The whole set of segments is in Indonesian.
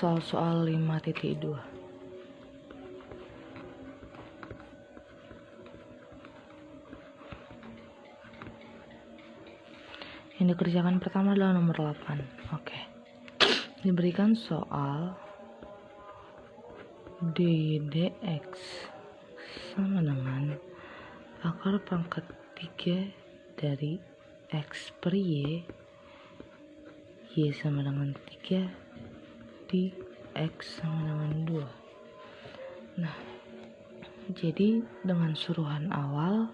soal 5.2. Yang dikerjakan pertama adalah nomor 8. Oke. Diberikan soal dx sama dengan akar pangkat 3 dari x per y sama dengan 3 di x sama dengan 2. Nah, jadi dengan suruhan awal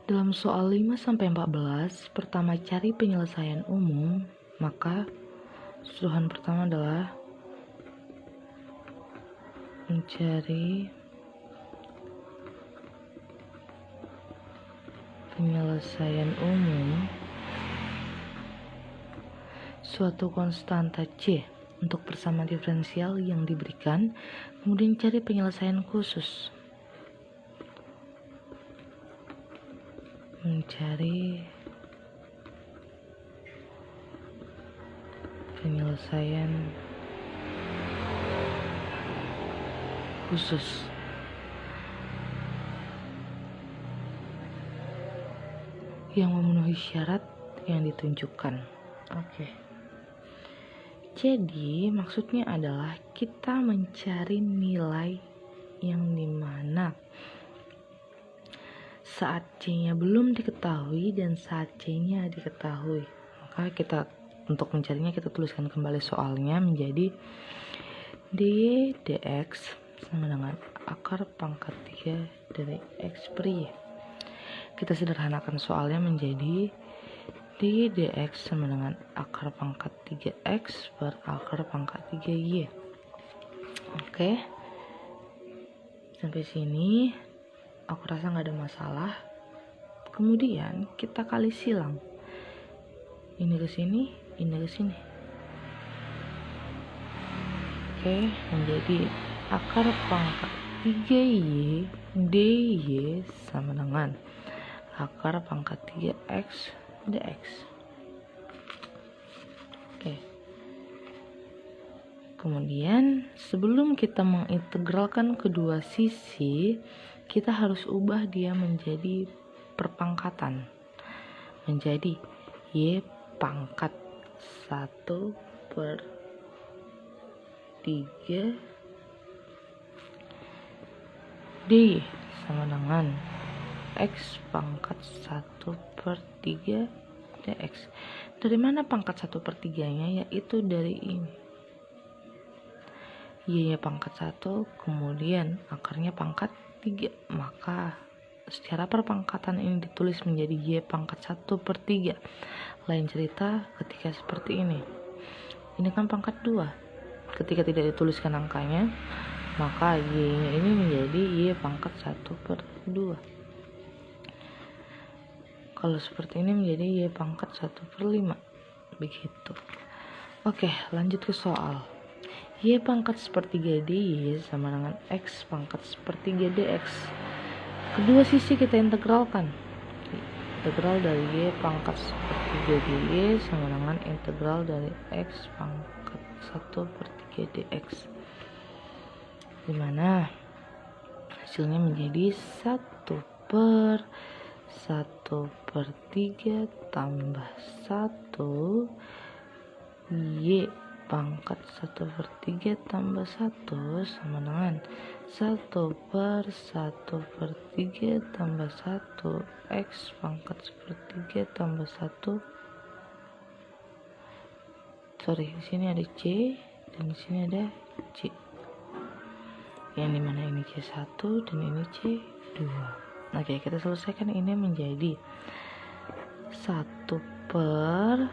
dalam soal 5-14, pertama cari penyelesaian umum, maka suruhan pertama adalah mencari penyelesaian umum suatu konstanta C untuk persamaan diferensial yang diberikan, kemudian cari penyelesaian khusus. Mencari penyelesaian khusus. Yang memenuhi syarat yang ditunjukkan. Oke. Jadi maksudnya adalah kita mencari nilai yang dimana saat C-nya belum diketahui dan saat C-nya diketahui. Maka kita untuk mencarinya kita tuliskan kembali soalnya menjadi dy dx sama dengan akar pangkat 3 dari x per y. Kita sederhanakan soalnya menjadi dy dx sama dengan akar pangkat 3x per akar pangkat 3y. Oke. Sampai sini aku rasa nggak ada masalah. Kemudian kita kali silang. Ini ke sini, ini ke sini. Oke, menjadi akar pangkat 3y dy sama dengan akar pangkat 3x dx. Oke. Kemudian sebelum kita mengintegralkan kedua sisi, kita harus ubah dia menjadi perpangkatan. Menjadi y pangkat 1 per 3 dy sama dengan x pangkat 1 per 3 dx. Dari mana pangkat 1 per 3 nya? Yaitu dari ini. Y nya pangkat 1, kemudian akarnya pangkat 3. Maka secara perpangkatan ini ditulis menjadi y pangkat 1 per 3. Lain cerita ketika seperti ini. Ini kan pangkat 2. Ketika tidak dituliskan angkanya, maka y nya ini menjadi y pangkat 1 per 2. Kalau seperti ini menjadi y pangkat 1 per 5. Begitu. Oke, lanjut ke soal. Y pangkat sepertiga dy sama dengan x pangkat sepertiga dx. Kedua sisi kita integralkan. Integral dari y pangkat sepertiga dy sama dengan integral dari x pangkat 1 per 3 dx. Dimana hasilnya menjadi 1 per 3 tambah 1 y pangkat 1 per 3 tambah 1 sama dengan 1 per 3 tambah 1 x pangkat sepertiga tambah 1. Sorry, di sini ada c dan di sini ada c. Yang dimana ini c1 dan ini c2. Oke, kita selesaikan ini menjadi 1 per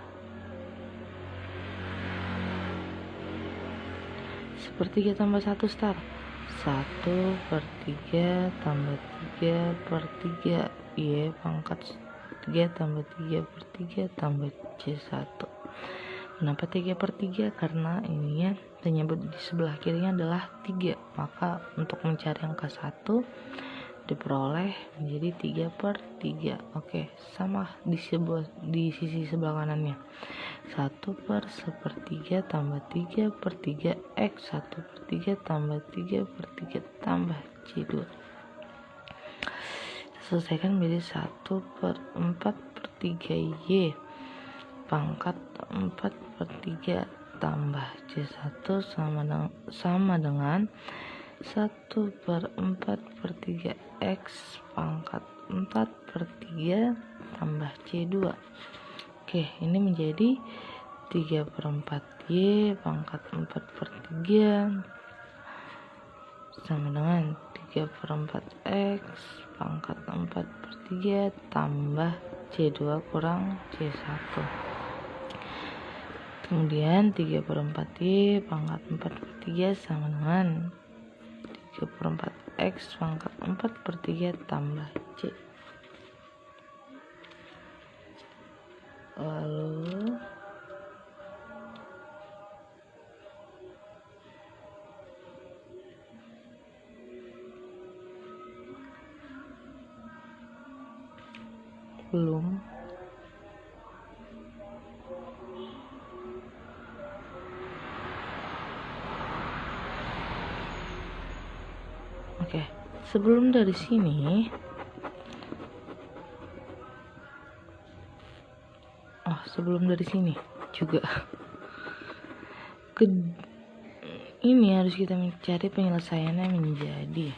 sepertiga tambah 1 star. 1 per 3 tambah 3 per 3 y pangkat 3 tambah 3 per 3 tambah c1. Kenapa 3 per 3? Karena ininya penyebut di sebelah kirinya adalah 3. Maka untuk mencari angka 1 diperoleh menjadi 3/3. Oke, sama di sisi sebelah kanannya. 1/1/3 tambah 3/3 X 1/3 tambah 3/3 tambah C2. Selesaikan menjadi 1/4/3 Y pangkat 4/3 tambah C1 sama dengan 1/4/3 X pangkat 4/3 tambah C2. Oke, ini menjadi 3/4 Y pangkat 4/3 sama dengan 3/4 X pangkat 4/3 tambah C2 kurang C1. Kemudian 3/4 Y pangkat 4/3 sama dengan 3/4 X pangkat 4/3 tambah C. Lalu belum Oke, sebelum dari sini juga ini harus kita mencari penyelesaiannya menjadi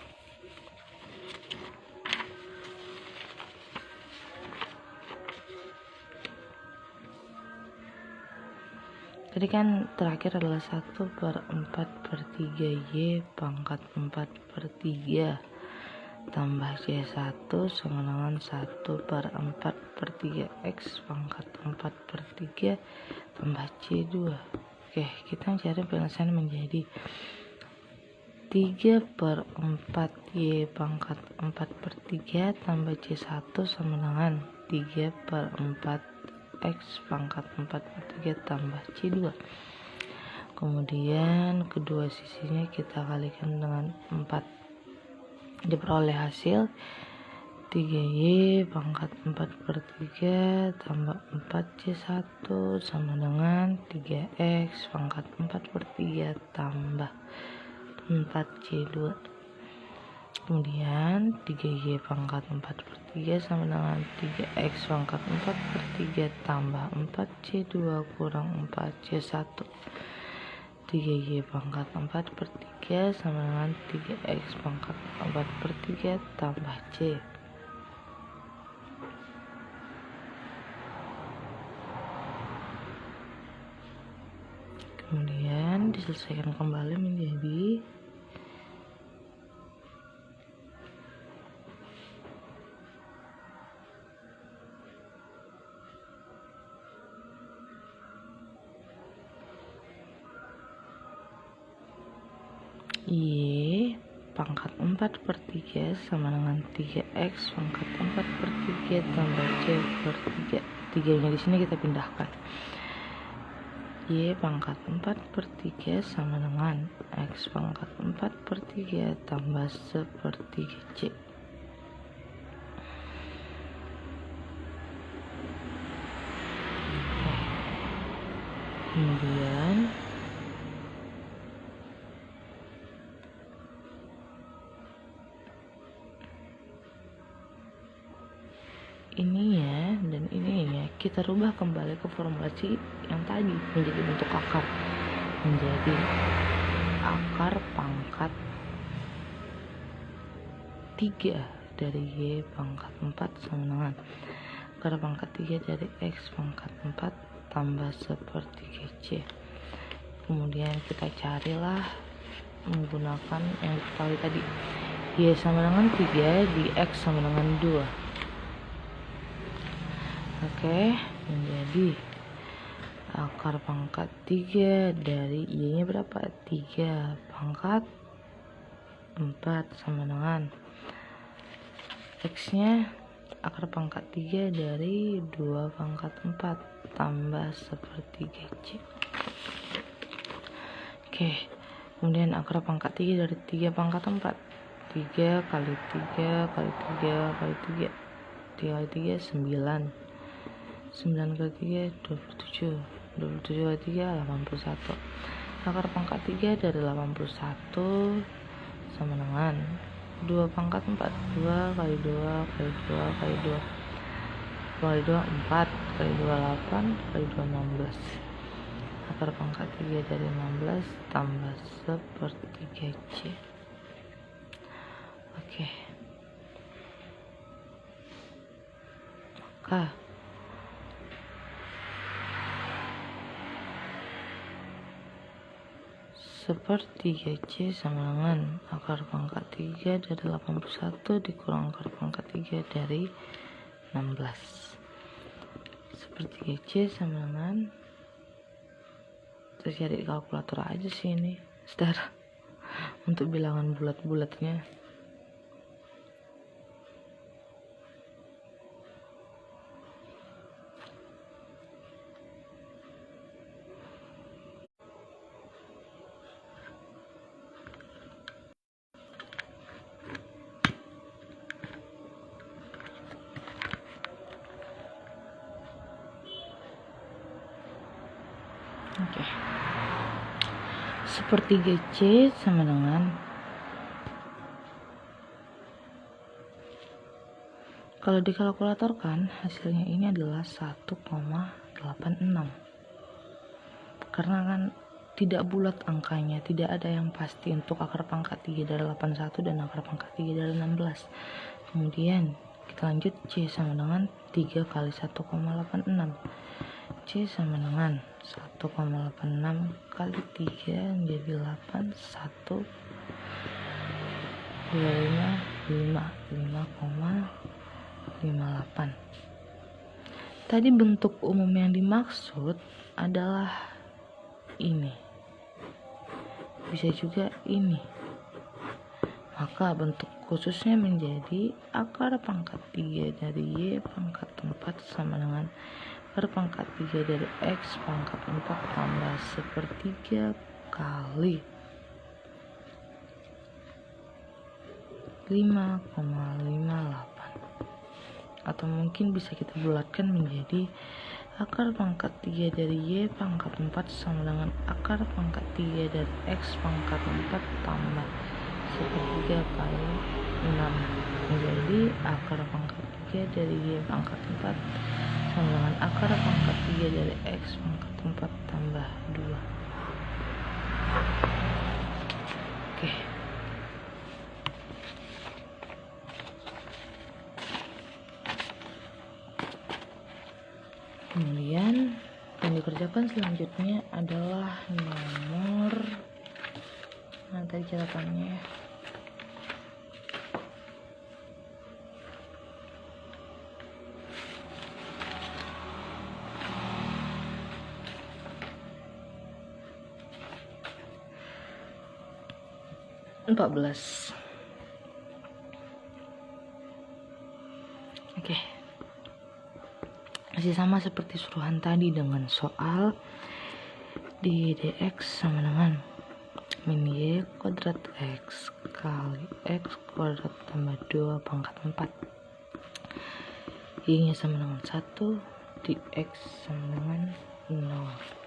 tadi kan terakhir adalah 1/4/3 Y pangkat 4/3 tambah C1 sama dengan 1/4/3 X pangkat 4/3 tambah C2. Oke, kita cari penyelesaian menjadi 3/4 Y pangkat 4/3 tambah C1 sama dengan 3/4 X pangkat 4/3 tambah C2. Kemudian kedua sisinya kita kalikan dengan 4. Diperoleh hasil 3Y pangkat 4/3 tambah 4C1 sama dengan 3X pangkat 4/3 tambah 4C2. Kemudian 3Y pangkat 4/3 sama dengan 3X pangkat 4/3 tambah 4C2 kurang 4C1. 3Y pangkat 4/3 sama dengan 3X pangkat 4/3 tambah C. Kemudian diselesaikan kembali menjadi Y pangkat 4/3 sama dengan 3X pangkat 4/3 tambah C/3. 3-nya di sini kita pindahkan. Y pangkat 4/3 sama dengan X pangkat 4/3 tambah 1/3 C. Kemudian ininya dan ininya kita rubah kembali ke formulasi yang tadi menjadi bentuk akar, menjadi akar pangkat 3 dari Y pangkat 4 sama dengan akar pangkat 3 dari X pangkat 4 tambah 1/3 C. Kemudian kita carilah menggunakan yang diketahui tadi, Y sama dengan 3 di X sama dengan 2. Oke, menjadi akar pangkat 3 dari Y-nya berapa? 3 pangkat 4 sama dengan X-nya akar pangkat 3 dari 2 pangkat 4 tambah 1/3 C. Oke, kemudian akar pangkat 3 dari 3 pangkat 4. 3 kali 3 kali 3 kali 3 3 kali 3 9 9 kali 3 27 27 kali 3 81. Akar pangkat 3 dari 81 sama dengan 2 pangkat 4 2 kali 2 kali 2 kali 2 kali 2 4 kali 2 8 kali 2 16. Akar pangkat 3 dari 16 tambah sepertiga C. Oke, maka sepertiga C sama dengan akar pangkat 3 dari 81 dikurang akar pangkat 3 dari 16. Sepertiga C sama dengan, terus cari kalkulator aja sih ini, saudara, untuk bilangan bulat-bulatnya. Oke. Sepertiga C sama dengan, kalau dikalkulatorkan hasilnya ini adalah 1,86. Karena kan tidak bulat angkanya, tidak ada yang pasti untuk akar pangkat 3 dari 81 dan akar pangkat 3 dari 16. Kemudian kita lanjut, C sama dengan 3 kali 1,86. C sama dengan 1,86 kali 3 menjadi 8, 1 25 5,58. Tadi bentuk umum yang dimaksud adalah ini, bisa juga ini. Maka bentuk khususnya menjadi akar pangkat 3 dari Y pangkat 4 sama dengan akar pangkat 3 dari X pangkat 4 tambah sepertiga kali 5,58. Atau mungkin bisa kita bulatkan menjadi akar pangkat 3 dari Y pangkat 4 sama dengan akar pangkat 3 dari X pangkat 4 tambah sepertiga kali 6. Menjadi akar pangkat 3 dari Y pangkat 4 sama dengan akar pangkat 3 dari X pangkat 4 tambah 2. Oke. Kemudian yang dikerjakan selanjutnya adalah nomor, tadi catatannya 14. Oke. Masih sama seperti suruhan tadi dengan soal di dx sama dengan min y kuadrat x kali x kuadrat tambah 2 pangkat 4. Y nya sama dengan 1, dx sama dengan 0.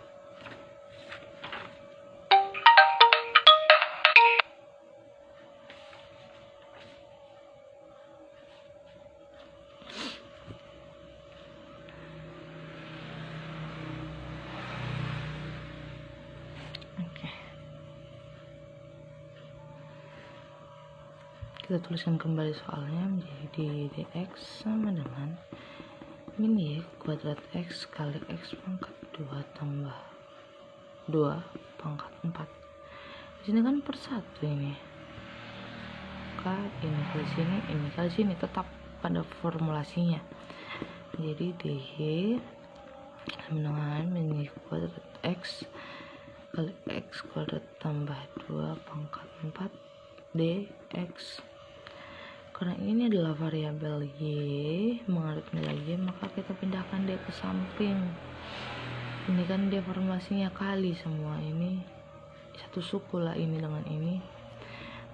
Kita tuliskan kembali soalnya menjadi dx sama dengan min y kuadrat x kali x pangkat 2 tambah 2 pangkat 4. Di sini kan per 1 ini. Maka ini kali sini, ini kali sini, tetap pada formulasinya. Jadi dy sama dengan min y kuadrat x kali x kuadrat tambah 2 pangkat 4 dx. Karena ini adalah variabel y mengandung nilai y, maka kita pindahkan dia ke samping. Ini kan dia formulasinya kali semua, ini satu suku lah ini dengan ini,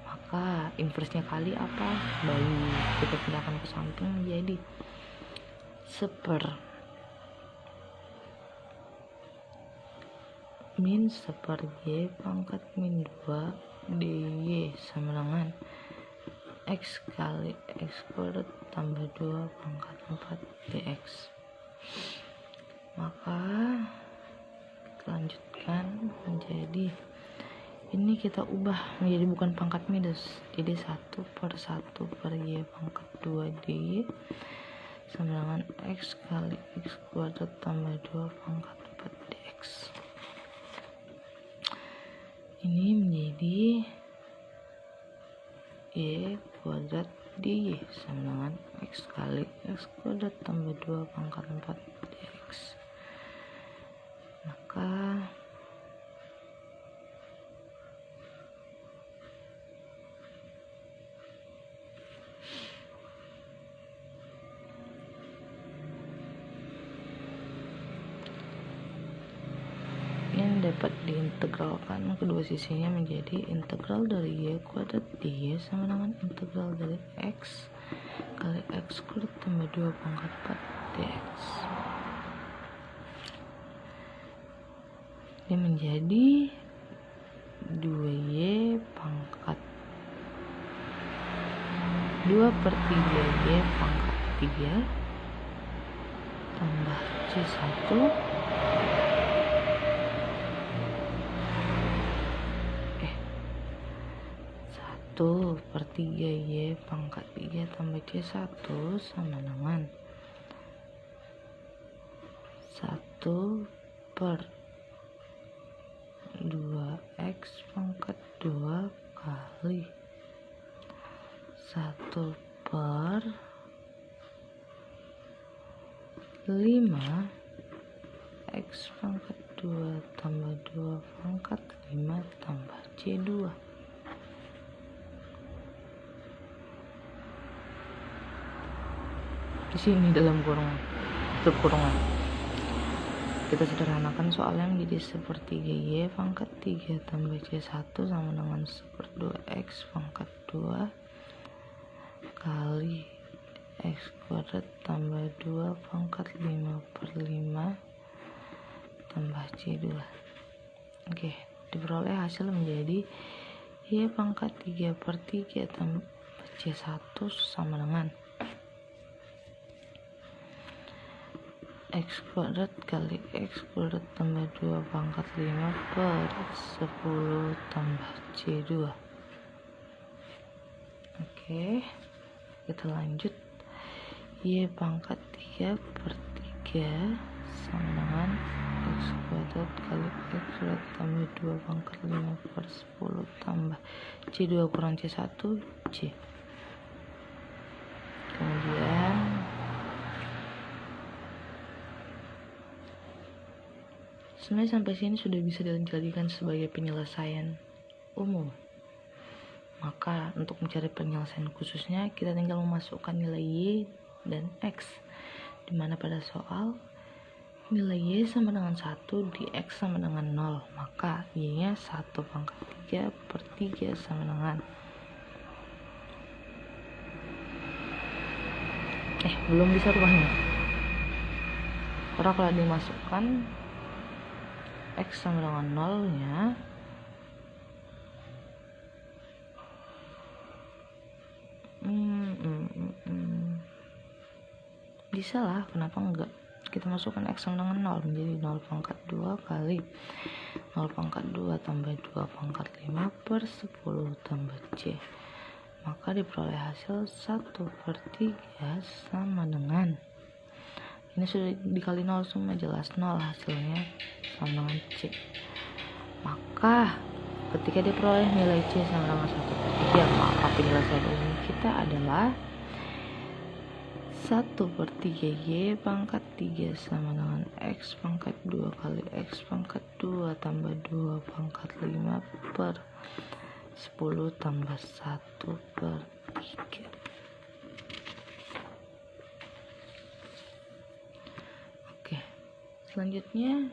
maka Maka inversnya kali apa? Bagi. Kita pindahkan ke samping menjadi 1/. Min 1/y pangkat min 2 dy sama dengan x kali x kuadrat tambah 2 pangkat 4 dx. Maka lanjutkan menjadi, ini kita ubah menjadi bukan pangkat minus, jadi 1/1/y pangkat 2 dy sama dengan x kali x kuadrat tambah 2 pangkat 4 dx. Ini menjadi y kuadrat dy sama dengan x kali x kuadrat tambah 2 pangkat 4 dx. Maka yang dapat diintegralkan kedua sisinya menjadi integral dari y kuadrat dy sama dengan integral dari x kali x kuadrat tambah 2 pangkat 4 dx. Ini menjadi 2y pangkat 2/3y pangkat 3 tambah c1 1/3y pangkat 3 tambah c1 sama dengan 1/2x pangkat 2 kali 1/5 x pangkat 2 tambah 2 pangkat 5 tambah c2. Di sini dalam kurungan, kita sederhanakan soalnya menjadi 1/3y pangkat 3 tambah c1 sama dengan 1/2x pangkat 2 kali x kuadrat tambah 2 pangkat 5/5 tambah c2. Oke, diperoleh hasil menjadi y pangkat 3/3 tambah c1 sama dengan x kuadrat kali x kuadrat tambah 2 pangkat 5/10 tambah c2. Oke, kita lanjut. Y pangkat 3/3 sama dengan x kuadrat kali x kuadrat tambah 2 pangkat 5/10 tambah c2 kurang c1 c. Kemudian sebenarnya sampai sini sudah bisa dijadikan sebagai penyelesaian umum. Maka untuk mencari penyelesaian khususnya kita tinggal memasukkan nilai y dan x, dimana pada soal nilai y sama dengan 1 dx sama dengan 0, maka y nya 1/3/3 sama dengan belum bisa rubahnya, karena kalau dimasukkan x sama dengan 0 nya bisa lah, kenapa enggak, kita masukkan x sama dengan 0 menjadi 0/2 kali 0/2 tambah 2 pangkat 5/10 tambah c. Maka diperoleh hasil 1/3 sama dengan, ini sudah dikali 0 semua, jelas 0 hasilnya sama dengan c. Maka ketika diperoleh nilai c sama dengan 1/3, maka penyelesaian umum kita adalah 1/3y pangkat 3 sama dengan x pangkat 2 kali x pangkat 2 tambah 2 pangkat 5/10 tambah 1/3. Oke, selanjutnya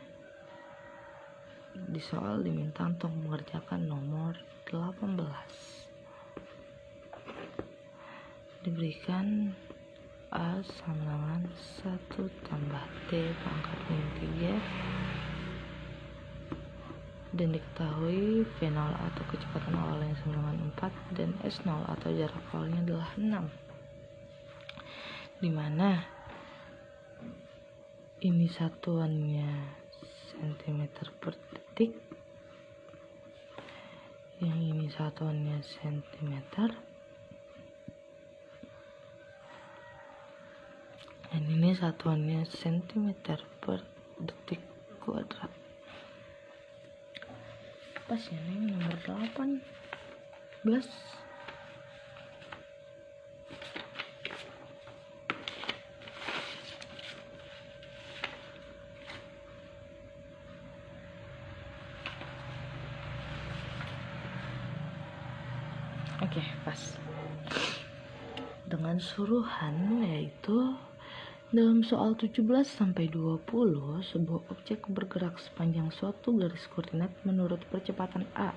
di soal diminta untuk mengerjakan nomor 18. diberikan A sama dengan 1 tambah T pangkat min 3, dan diketahui V0 atau kecepatan awalnya sama dengan 4 dan S0 atau jarak awalnya adalah 6, dimana ini satuannya cm per detik, yang ini satuannya cm, dan ini satuannya cm per detik kuadrat. Pas ya, ini nomor 18. Oke, pas. Dengan suruhan yaitu dalam soal 17 sampai 20, sebuah objek bergerak sepanjang suatu garis koordinat menurut percepatan A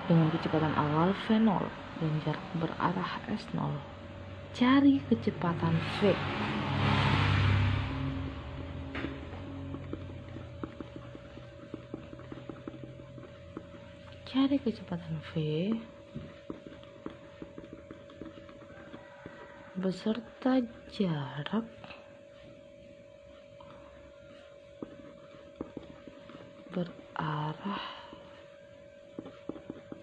dengan kecepatan awal V0 dan jarak berarah S0. Cari kecepatan V. Cari kecepatan V beserta jarak berarah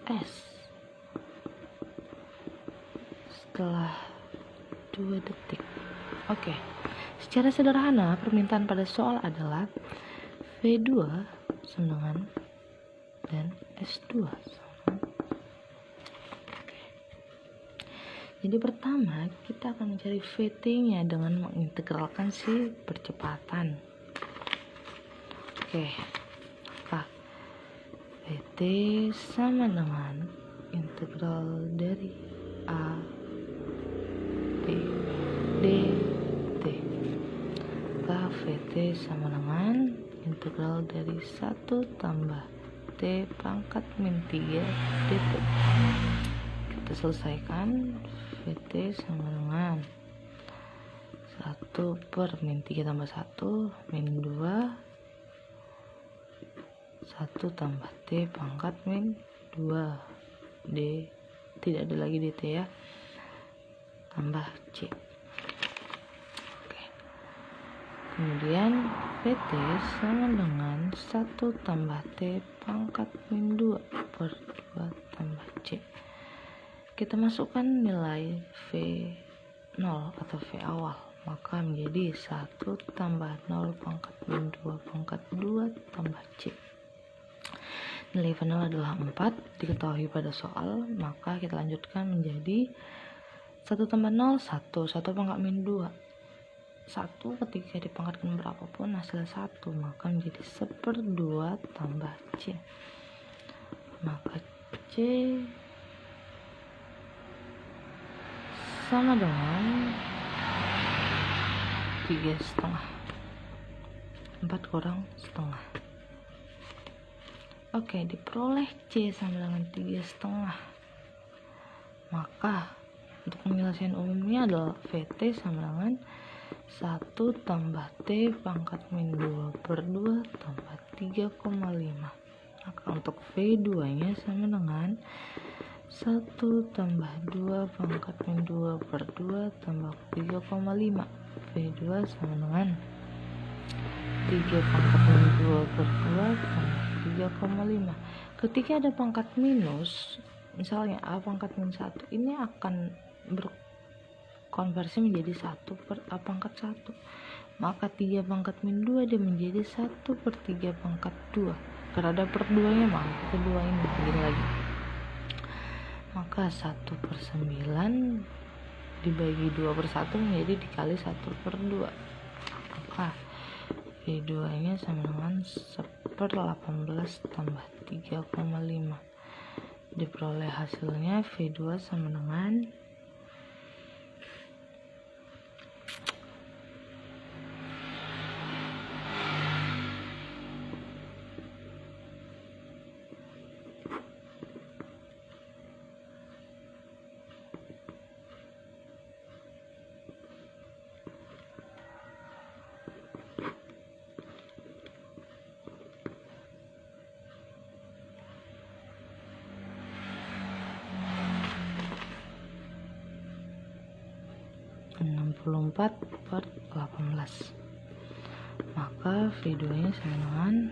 S setelah 2 detik. Oke, secara sederhana permintaan pada soal adalah V2 sama dengan dan S2 sama. Jadi pertama kita akan mencari VT-nya dengan mengintegralkan si percepatan. Oke, maka VT sama dengan integral dari A T D T. Maka VT sama dengan integral dari 1 tambah T pangkat min 3 dt. Kita selesaikan. VT sama dengan 1 per min 3 tambah 1 min 2 1 tambah T pangkat min 2 D, tidak ada lagi dt ya, tambah C. Oke. Kemudian VT sama dengan 1 tambah T pangkat min 2 per 2 tambah C. Kita masukkan nilai V0 atau V awal, maka menjadi 1 tambah 0 pangkat min 2 pangkat 2 tambah C. Nilai V0 adalah 4, diketahui pada soal, maka kita lanjutkan menjadi 1 tambah 0, 1 pangkat min 2. 1 ketika dipangkatkan berapapun hasilnya 1, maka menjadi 1/2 tambah C. Maka C sama dengan 3,5. 4 kurang setengah. Oke, diperoleh C sama dengan 3,5. Maka untuk penyelesaian umumnya adalah VT sama dengan 1 tambah T pangkat min 2 per 2 tambah 3,5. Maka untuk V2 nya sama dengan 1 tambah 2 pangkat min 2 per 2 tambah 3,5. V2 sama dengan 3 pangkat min 2 per 2 tambah 3,5. Ketika ada pangkat minus, misalnya A pangkat min 1, ini akan berkonversi menjadi 1 per A pangkat 1. Maka 3 pangkat min 2 dia menjadi 1 per 3 pangkat 2. Karena ada per 2 nya, maka kita 2 ini begini lagi. Maka 1/9 dibagi 2/1 menjadi dikali 1/2. Maka V2 nya sama dengan 1/18 tambah 3,5. Diperoleh hasilnya V2 sama dengan 0,5 24/18. Maka V2 nya sama dengan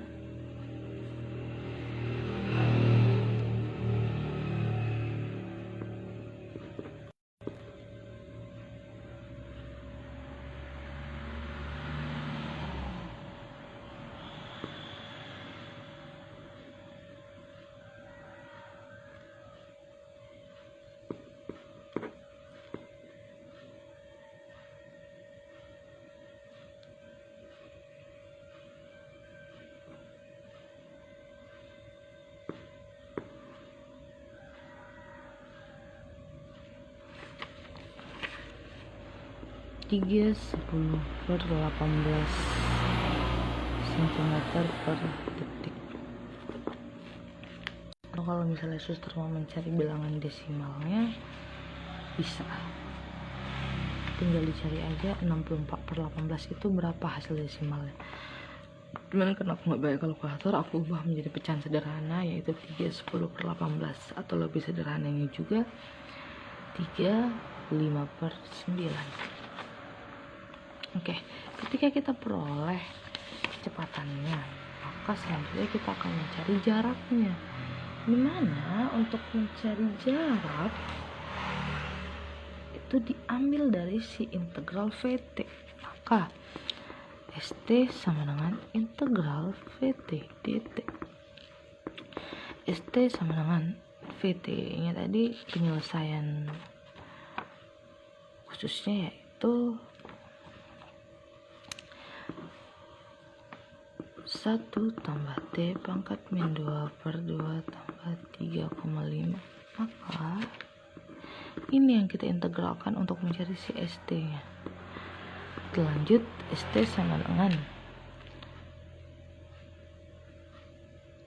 3/10/18 cm per detik. Kalau misalnya suster mau mencari bilangan desimalnya, bisa tinggal dicari aja 64/18 itu berapa hasil desimalnya. Cuman karena aku nggak banyak kalkulator, aku ubah menjadi pecahan sederhana, yaitu 3/10/18, atau lebih sederhananya juga 3/5/9. Oke, ketika kita peroleh kecepatannya, maka selanjutnya kita akan mencari jaraknya. Dimana untuk mencari jarak itu diambil dari si integral VT. Maka ST sama dengan integral VT dt. ST sama dengan VT nya tadi penyelesaian khususnya yaitu 1 tambah T pangkat min 2/2 tambah 3,5. Maka ini yang kita integralkan untuk mencari si ST nya. Lanjut, ST sama dengan,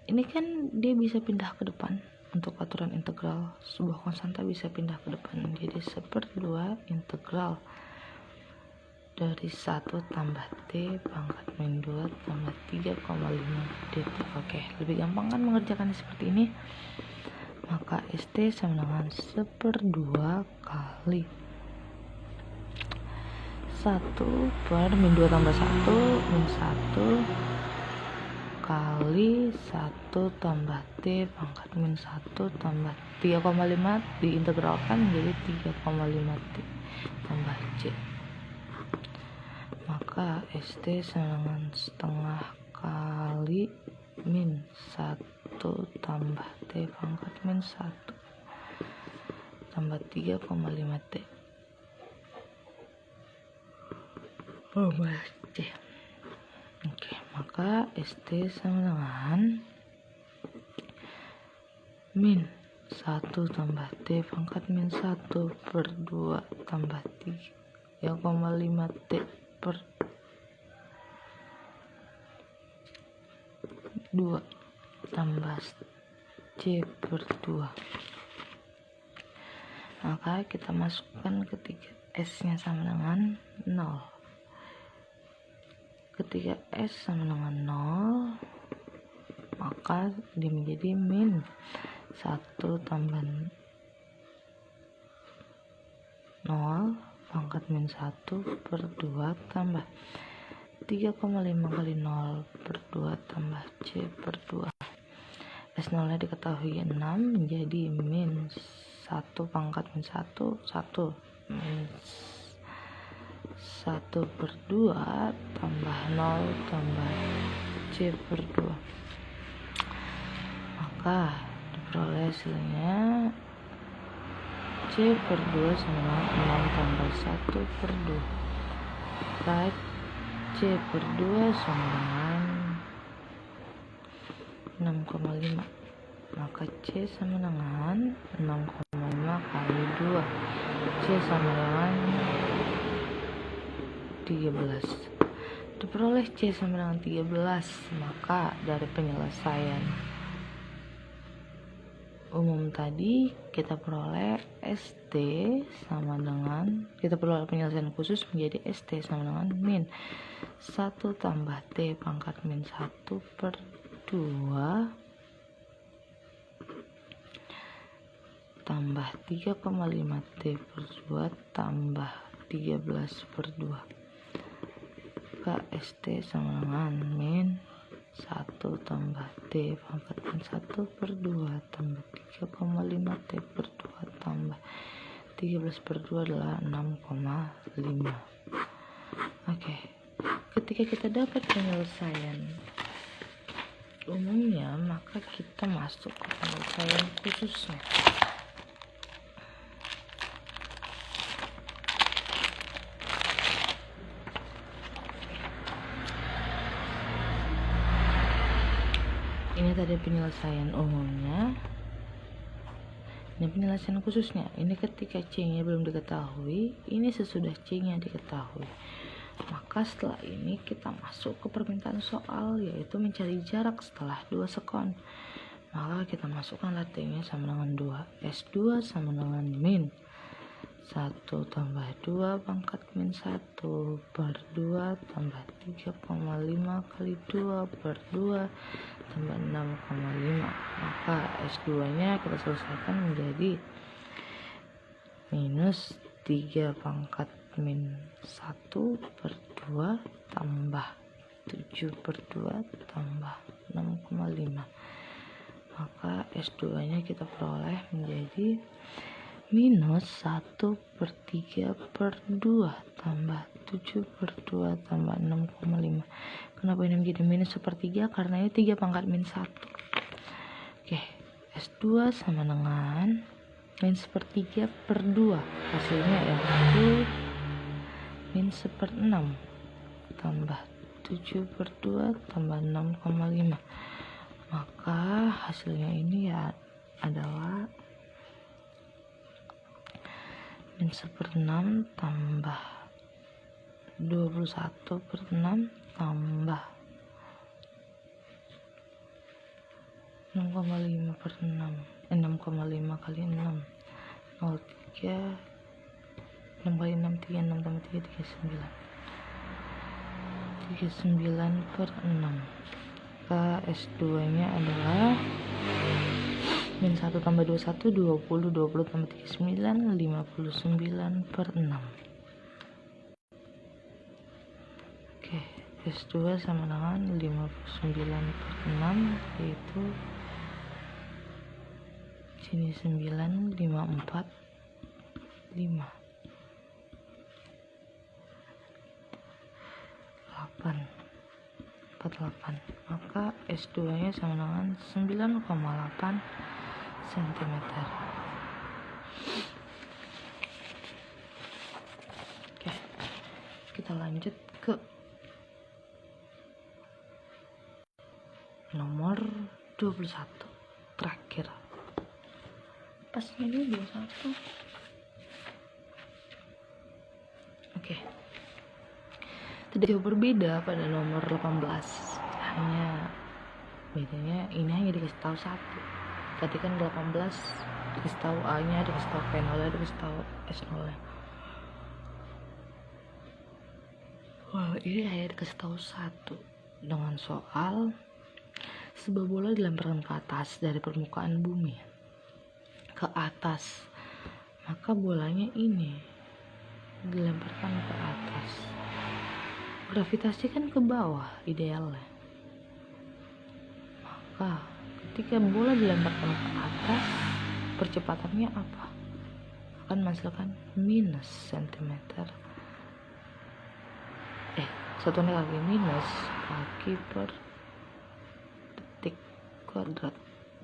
ini kan dia bisa pindah ke depan. Untuk aturan integral sebuah konstanta bisa pindah ke depan, jadi 1/2 integral dari 1 tambah T pangkat min 2 tambah 3,5 dt. Oke, lebih gampang kan mengerjakannya seperti ini. Maka ST sama dengan 1/2 kali 1/min 2 tambah 1 min 1 kali 1 tambah T pangkat min 1 tambah 3,5 diintegralkan menjadi 3,5 T tambah C. Maka ST sama dengan setengah kali min 1 tambah T pangkat min 1 tambah 3,5 T. C. Oke, maka ST sama dengan min 1 tambah T pangkat min 1/2 tambah 3,5 T per 2 tambah C/2. Maka kita masukkan ketika S nya sama dengan 0. Ketika S sama dengan 0, maka dia menjadi min 1 tambah 0 pangkat min 1/2 tambah 3,5 kali 0/2 tambah C/2. S0 nya diketahui 6, menjadi min 1 pangkat min 1 min 1/2 tambah 0 tambah C/2. Maka diperoleh hasilnya C/2 sama 6 tambah 1/2. Right, C/2 sama dengan 6,5. Maka C sama dengan 6,5 kali 2. C sama dengan 13. Diperoleh C sama dengan 13. Maka dari penyelesaian umum tadi kita peroleh ST sama dengan, kita peroleh penyelesaian khusus menjadi ST sama dengan min 1 tambah T pangkat min 1/2 tambah 3,5 T/2 tambah 13/2. KST sama dengan min 1 tambah T pangkat min 1/2 tambah 3,5 T/2 tambah 13/2 adalah 6,5. Oke, ketika kita dapat penyelesaian umumnya, maka kita masuk ke penyelesaian khususnya. Ini tadi penyelesaian umumnya. Ini penyelesaian khususnya. Ini ketika C-nya belum diketahui, ini sesudah C-nya diketahui. Maka setelah ini kita masuk ke permintaan soal, yaitu mencari jarak setelah 2 sekon. Maka kita masukkan T-nya sama dengan 2. S2 sama dengan min 1 tambah 2 pangkat min 1/2 tambah 3,5 kali 2/2 tambah 6,5. Maka S2 nya kita selesaikan menjadi minus 3 pangkat min 1/2 tambah 7/2 tambah 6,5. Maka S2 nya kita peroleh menjadi minus 1/3/2 tambah 7/2 tambah 6,5. Kenapa ini menjadi minus 1/3? Karena ini 3 pangkat min 1. Oke, S2 sama dengan min 1/3/2. Hasilnya yaitu min 1/6 tambah 7/2 tambah 6,5. Maka hasilnya ini ya adalah min 1/6 tambah 21/6 tambah 6,5/6. 6,5 kali 6 03. 6 kali 6 36 tambah 3 39. 39/6. S2 nya adalah min 1 tambah 21 20 20 tambah 39 59/6. Oke, S2 sama dengan 59/6, yaitu sini 9 5 4 5 8 48. Maka S2 nya sama dengan 9,8 cm. Oke, kita lanjut ke nomor 21 terakhir. Pasnya ini 21. Oke, tidak jauh berbeda pada nomor 18. Hanya bedanya ini hanya dikasih tahu 1. Tadi kan 18 dikasih tahu A nya, dikasih tahu P0 nya, dikasih tahu S0 nya. Wah, ini hanya dikasih tahu 1 dengan soal sebuah bola dilemparkan ke atas dari permukaan bumi ke atas, maka bolanya ini dilemparkan ke atas. Gravitasi kan ke bawah idealnya. Maka ketika bola dilemparkan ke atas, percepatannya apa? Akan menghasilkan minus cm. Satunya lagi minus kaki per detik kuadrat,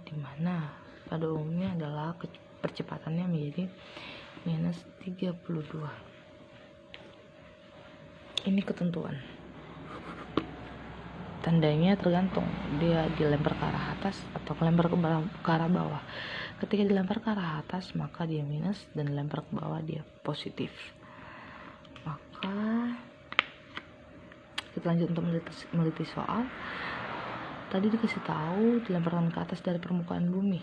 dimana pada umumnya adalah percepatannya menjadi minus 32. Ini ketentuan. Tandanya tergantung dia dilempar ke arah atas atau dilempar ke arah bawah. Ketika dilempar ke arah atas maka dia minus, dan dilempar ke bawah dia positif. Maka kita lanjut untuk meliti soal. Tadi dikasih tahu dilemparkan ke atas dari permukaan bumi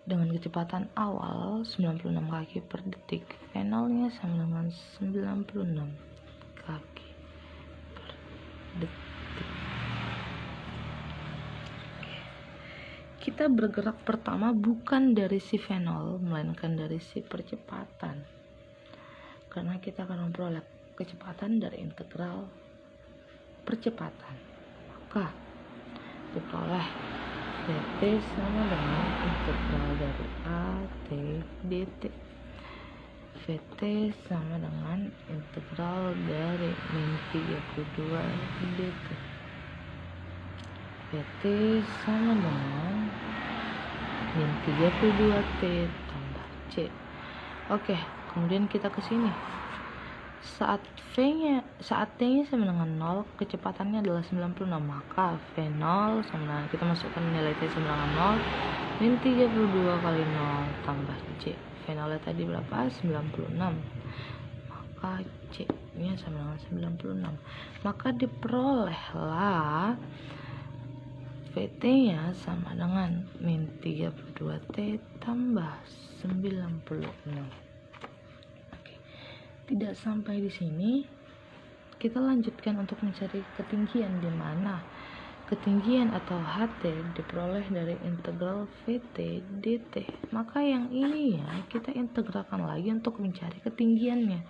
dengan kecepatan awal 96 kaki per detik. V0-nya sama dengan 96 kaki per detik. Kita bergerak pertama bukan dari si V0, melainkan dari si percepatan. karena kita akan memperoleh kecepatan dari integral percepatan. Maka diperoleh dt sama dengan integral dari a t dt. Vt sama dengan integral dari min 32 dt. Vt sama dengan min 32 t tambah c. Oke, kemudian kita ke sini. Saat t-nya sama dengan 0, kecepatannya adalah 96, maka V0 sama dengan, kita masukkan nilai t sama dengan 0, min 32 kali 0 tambah c. V0 tadi berapa? 96. Maka c-nya sama dengan 96. Maka diperolehlah Vt-nya sama dengan min 32t tambah 96. Tidak sampai di sini, kita lanjutkan untuk mencari ketinggian, di mana ketinggian atau HT diperoleh dari integral Vt dt. Maka yang ini ya kita integralkan lagi untuk mencari ketinggiannya.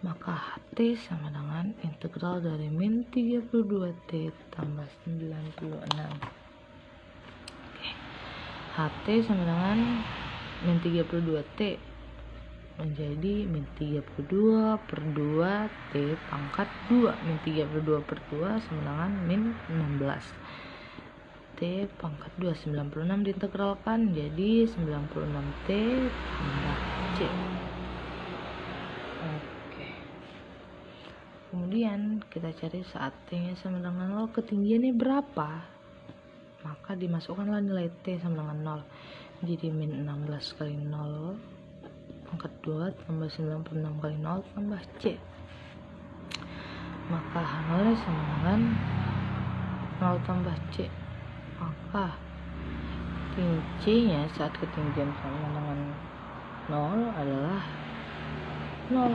Maka HT sama dengan integral dari min 32t tambah 96. HT sama dengan min 32t menjadi min 32 per 2 t pangkat 2. Min 32 per 2 sama dengan min 16 t pangkat 2. 96 diintegralkan jadi 96 t tambah c. Oke, kemudian kita cari saat t nya sama dengan 0, ketinggiannya berapa, maka dimasukkanlah nilai t sama dengan 0, jadi min 16 kali 0 pangkat 2 tambah 96 kali 0 tambah c. Maka H0 sama dengan 0 tambah c. Maka c nya saat ketinggian sama dengan 0 adalah 0,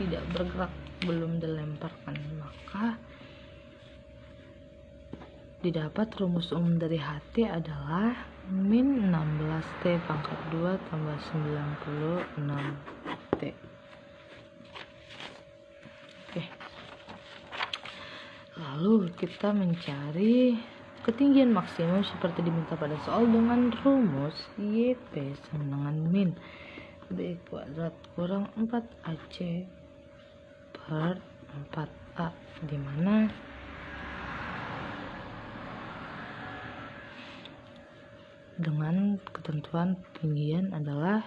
tidak bergerak, belum dilemparkan. Maka didapat rumus umum dari HT adalah min 16t pangkat 2 tambah 96t. Oke. Lalu kita mencari ketinggian maksimum seperti diminta pada soal dengan rumus YP sama dengan min B kuadrat kurang 4AC per 4A, di mana dengan ketentuan ketinggian adalah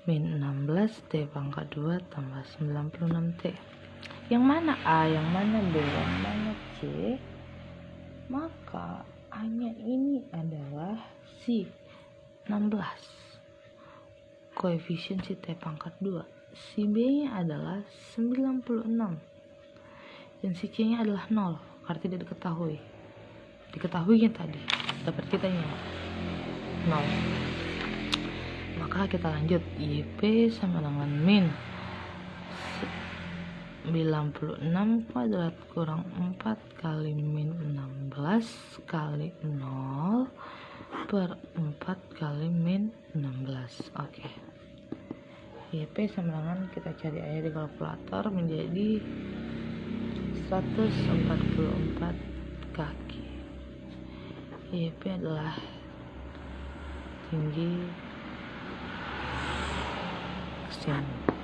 min 16t pangkat 2 tambah 96t. Yang mana A, yang mana B, yang mana C? Maka A-nya ini adalah si 16, koefisien si t pangkat 2. Si B-nya adalah 96 dan si C-nya adalah 0 karena tidak diketahui. Diketahuinya tadi dapat kitanya 0. Maka kita lanjut, YP sama dengan min 96 kuadrat kurang 4 kali min 16 kali 0 per 4 kali min 16. Oke. YP sama dengan, kita cari aja di kalkulator, menjadi 144 kaki. YP adalah tinggi maksimum.